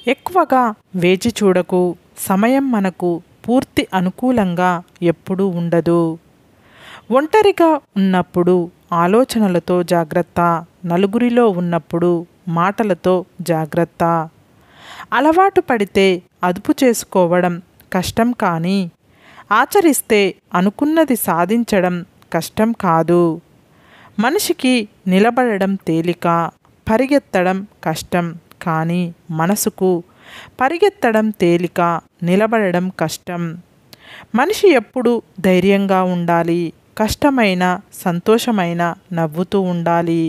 ఎక్కువగా వేచి చూడకు. సమయం మనకు పూర్తి అనుకూలంగా ఎప్పుడూ ఉండదు. ఒంటరిగా ఉన్నప్పుడు ఆలోచనలతో జాగ్రత్త. నలుగురిలో ఉన్నప్పుడు మాటలతో జాగ్రత్త. అలవాటు పడితే అదుపు చేసుకోవడం కష్టం, కానీ ఆచరిస్తే అనుకున్నది సాధించడం కష్టం కాదు. మనిషికి నిలబడడం తేలిక, పరిగెత్తడం కష్టం. కానీ మనసుకు పరిగెత్తడం తేలిక, నిలబడడం కష్టం. మనిషి ఎప్పుడు ధైర్యంగా ఉండాలి. కష్టమైన, సంతోషమైన నవ్వుతూ ఉండాలి.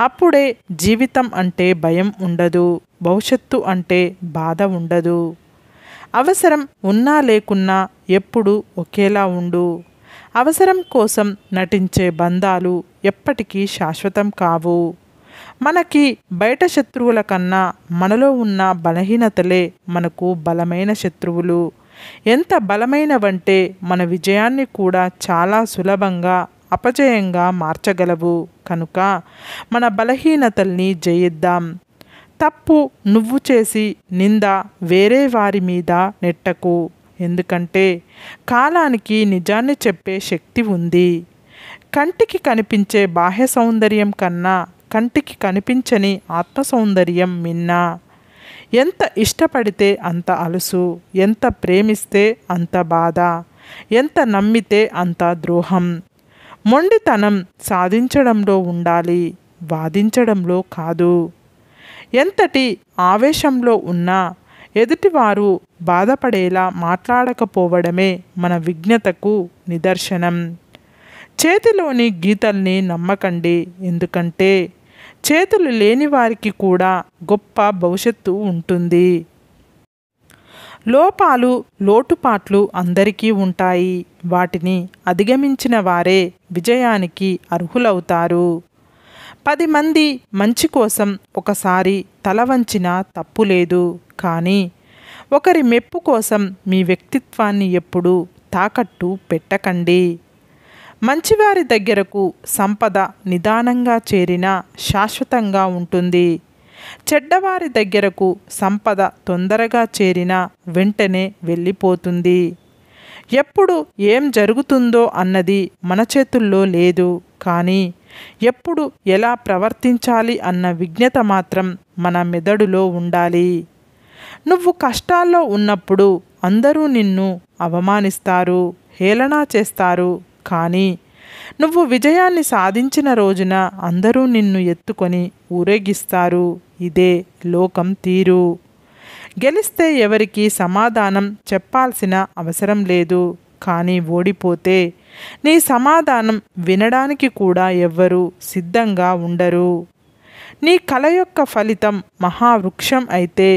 అప్పుడే జీవితం అంటే భయం ఉండదు. భవిష్యత్తు అంటే బాధ ఉండదు. అవసరం ఉన్నా లేకున్నా ఎప్పుడు ఒకేలా ఉండు. అవసరం కోసం నటించే బంధాలు ఎప్పటికీ శాశ్వతం కావు. మనకి బయట శత్రువుల కన్నా మనలో ఉన్న బలహీనతలే మనకు బలమైన శత్రువులు. ఎంత బలమైనవంటే మన విజయాన్ని కూడా చాలా సులభంగా అపజయంగా మార్చగలవు. కనుక మన బలహీనతల్ని జయిద్దాం. తప్పు నువ్వు చేసి నింద వేరే వారి మీద నెట్టకు. ఎందుకంటే కాలానికి నిజాన్ని చెప్పే శక్తి ఉంది. కంటికి కనిపించే బాహ్య సౌందర్యం కన్నా కంటికి కనిపించని ఆత్మ సౌందర్యం మిన్న. ఎంత ఇష్టపడితే అంత అలుసు, ఎంత ప్రేమిస్తే అంత బాధ, ఎంత నమ్మితే అంత ద్రోహం. మొండితనం సాధించడంలో ఉండాలి, వాదించడంలో కాదు. ఎంతటి ఆవేశంలో ఉన్నా ఎదుటివారు బాధపడేలా మాట్లాడకపోవడమే మన విజ్ఞతకు నిదర్శనం. చేతిలోని గీతల్ని నమ్మకండి. ఎందుకంటే చేతులు లేని వారికి కూడా గొప్ప భవిష్యత్తు ఉంటుంది. లోపాలు, లోటుపాట్లు అందరికీ ఉంటాయి. వాటిని అధిగమించిన వారే విజయానికి అర్హులవుతారు. 10 మంది మంచి కోసం ఒకసారి తల వంచినా తప్పు లేదు. కానీ ఒకరి మెప్పు కోసం మీ వ్యక్తిత్వాన్ని ఎప్పుడూ తాకట్టు పెట్టకండి. మంచివారి దగ్గరకు సంపద నిదానంగా చేరినా శాశ్వతంగా ఉంటుంది. చెడ్డవారి దగ్గరకు సంపద తొందరగా చేరినా వెంటనే వెళ్ళిపోతుంది. ఎప్పుడు ఏం జరుగుతుందో అన్నది మన చేతుల్లో లేదు. కానీ ఎప్పుడు ఎలా ప్రవర్తించాలి అన్న విజ్ఞత మాత్రం మన మెదడులో ఉండాలి. నువ్వు కష్టాల్లో ఉన్నప్పుడు అందరూ నిన్ను అవమానిస్తారు, హేళన చేస్తారు. కానీ నువ్వు విజయాన్ని సాధించిన రోజున అందరూ నిన్ను ఎత్తుకొని ఊరేగిస్తారు. ఇదే లోకం తీరు. గెలిస్తే ఎవరికి సమాధానం చెప్పాల్సిన అవసరం లేదు. కానీ ఓడిపోతే నీ సమాధానం వినడానికి కూడా ఎవ్వరూ సిద్ధంగా ఉండరు. నీ కల యొక్క ఫలితం మహావృక్షం అయితే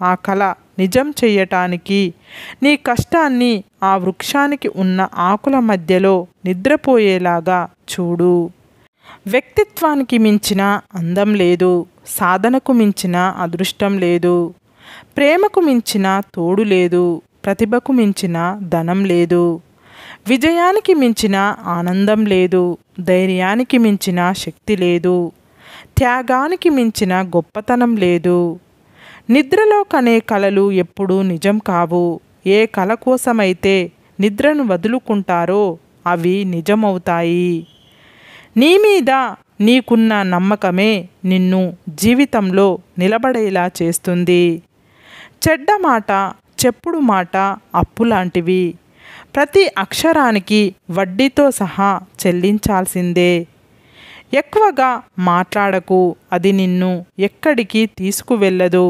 ఆ కల నిజం చెయ్యటానికి నీ కష్టాన్ని ఆ వృక్షానికి ఉన్న ఆకుల మధ్యలో నిద్రపోయేలాగా చూడు. వ్యక్తిత్వానికి మించిన అందం లేదు. సాధనకు మించిన అదృష్టం లేదు. ప్రేమకు మించిన తోడు లేదు. ప్రతిభకు మించిన ధనం లేదు. విజయానికి మించిన ఆనందం లేదు. ధైర్యానికి మించిన శక్తి లేదు. త్యాగానికి మించిన గొప్పతనం లేదు. నిద్రలో కనే కలలు ఎప్పుడూ నిజం కావు. ఏ కల కోసమైతే నిద్రను వదులుకుంటారో అవి నిజమవుతాయి. నీ మీద నీకున్న నమ్మకమే నిన్ను జీవితంలో నిలబడేలా చేస్తుంది. చెడ్డ మాట, చెప్పుడు మాట అప్పు లాంటివి. ప్రతి అక్షరానికి వడ్డీతో సహా చెల్లించాల్సిందే. ఎక్కువగా మాట్లాడకు. అది నిన్ను ఎక్కడికి తీసుకువెళ్ళదు.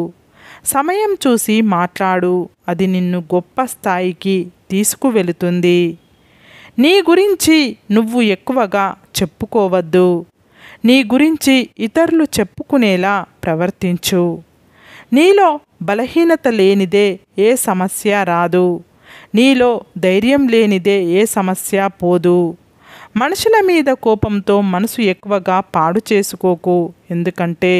సమయం చూసి మాట్లాడు. అది నిన్ను గొప్ప స్థాయికి తీసుకువెళుతుంది. నీ గురించి నువ్వు ఎక్కువగా చెప్పుకోవద్దు. నీ గురించి ఇతరులు చెప్పుకునేలా ప్రవర్తించు. నీలో బలహీనత లేనిదే ఏ సమస్య రాదు. నీలో ధైర్యం లేనిదే ఏ సమస్య పోదు. మనుషుల మీద కోపంతో మనసు ఎక్కువగా పాడు చేసుకోకు. ఎందుకంటే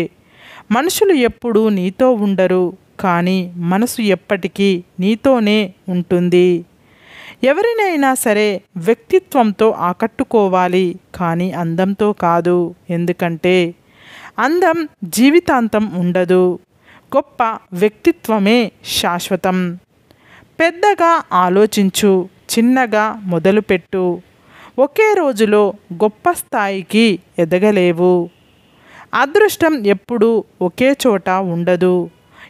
మనుషులు ఎప్పుడూ నీతో ఉండరు. కానీ మనసు ఎప్పటికీ నీతోనే ఉంటుంది. ఎవరినైనా సరే వ్యక్తిత్వంతో ఆకట్టుకోవాలి, కానీ అందంతో కాదు. ఎందుకంటే అందం జీవితాంతం ఉండదు. గొప్ప వ్యక్తిత్వమే శాశ్వతం. పెద్దగా ఆలోచించు, చిన్నగా మొదలుపెట్టు. ఒకే రోజులో గొప్ప స్థాయికి ఎదగలేవు. అదృష్టం ఎప్పుడూ ఒకే చోట ఉండదు.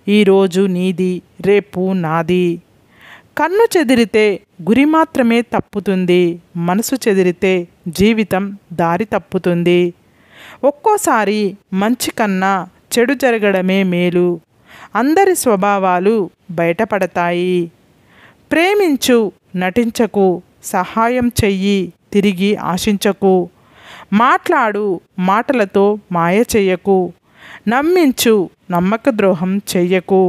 ఈరోజు నీది, రేపు నాది. కన్ను చెదిరితే గురి మాత్రమే తప్పుతుంది. మనసు చెదిరితే జీవితం దారి తప్పుతుంది. ఒక్కోసారి మంచి కన్నా చెడు జరగడమే మేలు. అందరి స్వభావాలు బయటపడతాయి. ప్రేమించు, నటించకు. సహాయం చెయ్యి, తిరిగి ఆశించకు. మాట్లాడు, మాటలతో మాయ చెయ్యకు. నమ్మించు, నమ్మక ద్రోహం చెయ్యకు.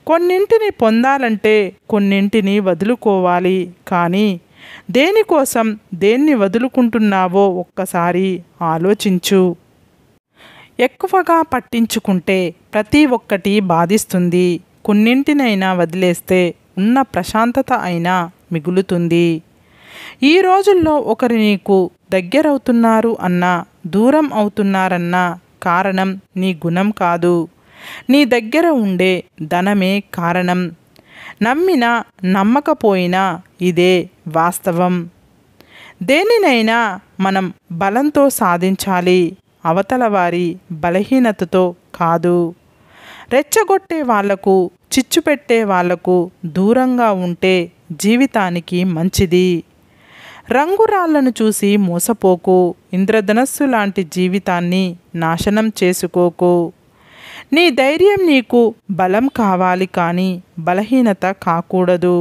కొన్నింటిని పొందాలంటే కొన్నింటిని వదులుకోవాలి. కానీ దేనికోసం దేన్ని వదులుకుంటున్నావో ఒక్కసారి ఆలోచించు. ఎక్కువగా పట్టించుకుంటే ప్రతి ఒక్కటి బాధిస్తుంది. కొన్నింటినైనా వదిలేస్తే ఉన్న ప్రశాంతత అయినా మిగులుతుంది. ఈ రోజుల్లో ఒకరు నీకు దగ్గరవుతున్నారు అన్నా, దూరం అవుతున్నారన్నా కారణం నీ గుణం కాదు, నీ దగ్గర ఉండే ధనమే కారణం. నమ్మినా నమ్మకపోయినా ఇదే వాస్తవం. దేనినైనా మనం బలంతో సాధించాలి, అవతల వారి బలహీనతతో కాదు. రెచ్చగొట్టే వాళ్లకు, చిచ్చు పెట్టే వాళ్లకు దూరంగా ఉంటే జీవితానికి మంచిది. రంగురాళ్లను చూసి మోసపోకు. ఇంద్రధనస్సు లాంటి జీవితాన్ని నాశనం చేసుకోకు. నీ ధైర్యం నీకు బలం కావాలి, కానీ బలహీనత కాకూడదు.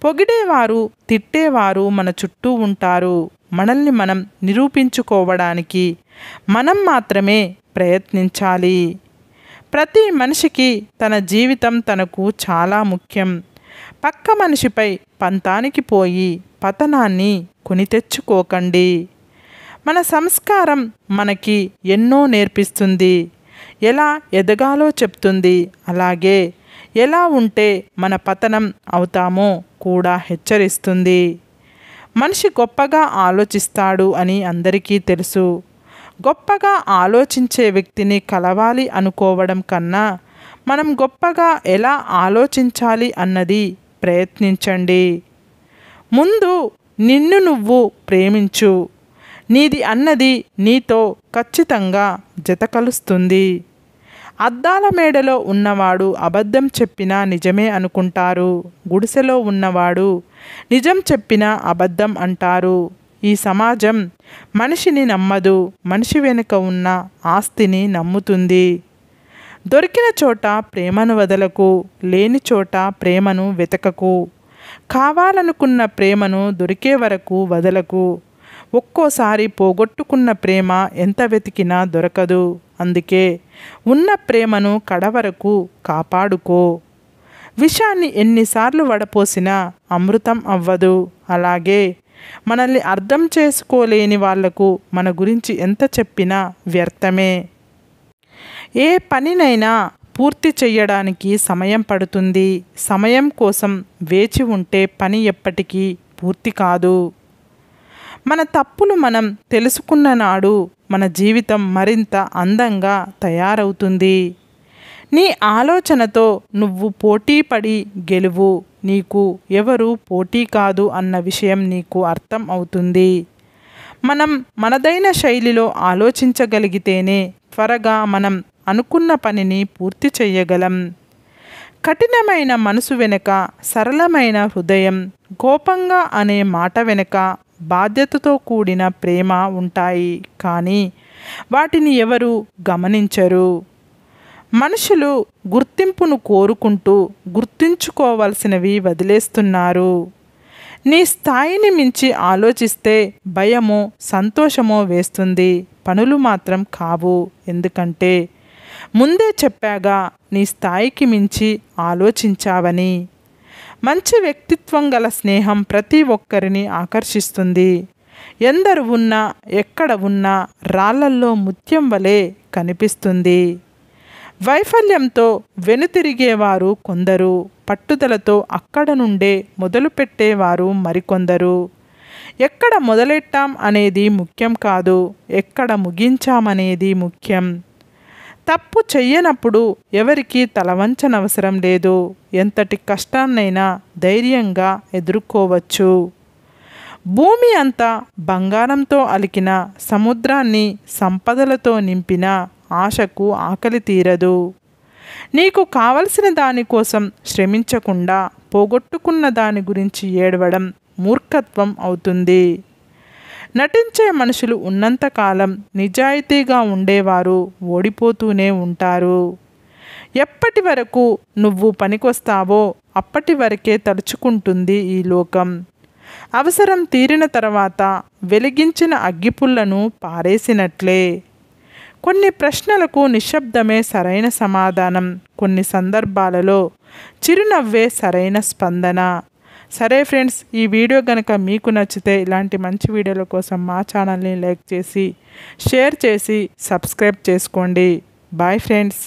పొగిడేవారు, తిట్టేవారు మన చుట్టూ ఉంటారు. మనల్ని మనం నిరూపించుకోవడానికి మనం మాత్రమే ప్రయత్నించాలి. ప్రతి మనిషికి తన జీవితం తనకు చాలా ముఖ్యం. పక్క మనిషిపై పంతానికి పోయి పతనాన్ని కొని తెచ్చుకోకండి. మన సంస్కారం మనకి ఎన్నో నేర్పిస్తుంది. ఎలా ఎదగాలో చెప్తుంది. అలాగే ఎలా ఉంటే మన పతనం అవుతామో కూడా హెచ్చరిస్తుంది. మనిషి గొప్పగా ఆలోచిస్తాడు అని అందరికీ తెలుసు. గొప్పగా ఆలోచించే వ్యక్తిని కలవాలి అనుకోవడం కన్నా మనం గొప్పగా ఎలా ఆలోచించాలి అన్నది ప్రయత్నించండి. ముందు నిన్ను నువ్వు ప్రేమించు. నీది అన్నది నీతో ఖచ్చితంగా జతకలుస్తుంది. అద్దాల మేడలో ఉన్నవాడు అబద్ధం చెప్పినా నిజమే అనుకుంటారు. గుడిసెలో ఉన్నవాడు నిజం చెప్పినా అబద్ధం అంటారు. ఈ సమాజం మనిషిని నమ్మదు, మనిషి వెనుక ఉన్న ఆస్తిని నమ్ముతుంది. దొరికిన చోట ప్రేమను వదలకు, లేని చోట ప్రేమను వెతకకు. కావాలనుకున్న ప్రేమను దొరికే వరకు వదలకు. ఒక్కోసారి పోగొట్టుకున్న ప్రేమ ఎంత వెతికినా దొరకదు. అందుకే ఉన్న ప్రేమను కడవరకు కాపాడుకో. విషాన్ని ఎన్నిసార్లు వడపోసినా అమృతం అవ్వదు. అలాగే మనల్ని అర్థం చేసుకోలేని వాళ్లకు మన గురించి ఎంత చెప్పినా వ్యర్థమే. ఏ పనినైనా పూర్తి చేయడానికి సమయం పడుతుంది. సమయం కోసం వేచి ఉంటే పని ఎప్పటికీ పూర్తి కాదు. మన తప్పులు మనం తెలుసుకున్న నాడు మన జీవితం మరింత అందంగా తయారవుతుంది. నీ ఆలోచనతో నువ్వు పోటీపడి గెలువు. నీకు ఎవరు పోటీ కాదు అన్న విషయం నీకు అర్థం అవుతుంది. మనం మనదైన శైలిలో ఆలోచించగలిగితేనే త్వరగా మనం అనుకున్న పనిని పూర్తి చేయగలం. కఠినమైన మనసు వెనుక సరళమైన హృదయం, కోపంగా అనే మాట వెనుక బాధ్యతతో కూడిన ప్రేమ ఉంటాయి. కానీ వాటిని ఎవరు గమనించరు. మనుషులు గుర్తింపును కోరుకుంటూ గుర్తుంచుకోవలసినవి వదిలేస్తున్నారు. నీ స్థాయిని మించి ఆలోచిస్తే భయమో సంతోషమో వేస్తుంది. పనులు మాత్రం కావు. ఎందుకంటే ముందే చెప్పాగా, నీ స్థాయికి మించి ఆలోచించావని. మంచి వ్యక్తిత్వం గల స్నేహం ప్రతి ఒక్కరిని ఆకర్షిస్తుంది. ఎందరు ఉన్నా, ఎక్కడ ఉన్నా రాళ్లల్లో ముత్యం వలె కనిపిస్తుంది. వైఫల్యంతో వెనుతిరిగేవారు కొందరు, పట్టుదలతో అక్కడ నుండే మొదలుపెట్టేవారు మరికొందరు. ఎక్కడ మొదలెట్టాం అనేది ముఖ్యం కాదు, ఎక్కడ ముగించామనేది ముఖ్యం. తప్పు చెయ్యనప్పుడు ఎవరికీ తలవంచనవసరం లేదు. ఎంతటి కష్టాన్నైనా ధైర్యంగా ఎదుర్కోవచ్చు. భూమి అంతా బంగారంతో అలికిన, సముద్రాన్ని సంపదలతో నింపిన ఆశకు ఆకలి తీరదు. నీకు కావలసిన దానికోసం శ్రమించకుండా పోగొట్టుకున్న దాని గురించి ఏడవడం మూర్ఖత్వం అవుతుంది. నటించే మనుషులు ఉన్నంతకాలం నిజాయితీగా ఉండేవారు ఓడిపోతూనే ఉంటారు. ఎప్పటి వరకు నువ్వు పనికొస్తావో అప్పటి వరకే తలుచుకుంటుంది ఈ లోకం. అవసరం తీరిన తర్వాత వెలిగించిన అగ్గిపుల్లను పారేసినట్లే. కొన్ని ప్రశ్నలకు నిశ్శబ్దమే సరైన సమాధానం. కొన్ని సందర్భాలలో చిరునవ్వే సరైన స్పందన. సరే ఫ్రెండ్స్, ఈ వీడియో కనుక మీకు నచ్చితే ఇలాంటి మంచి వీడియోల కోసం మా ఛానల్ని లైక్ చేసి, షేర్ చేసి, సబ్స్క్రైబ్ చేసుకోండి. Bye friends.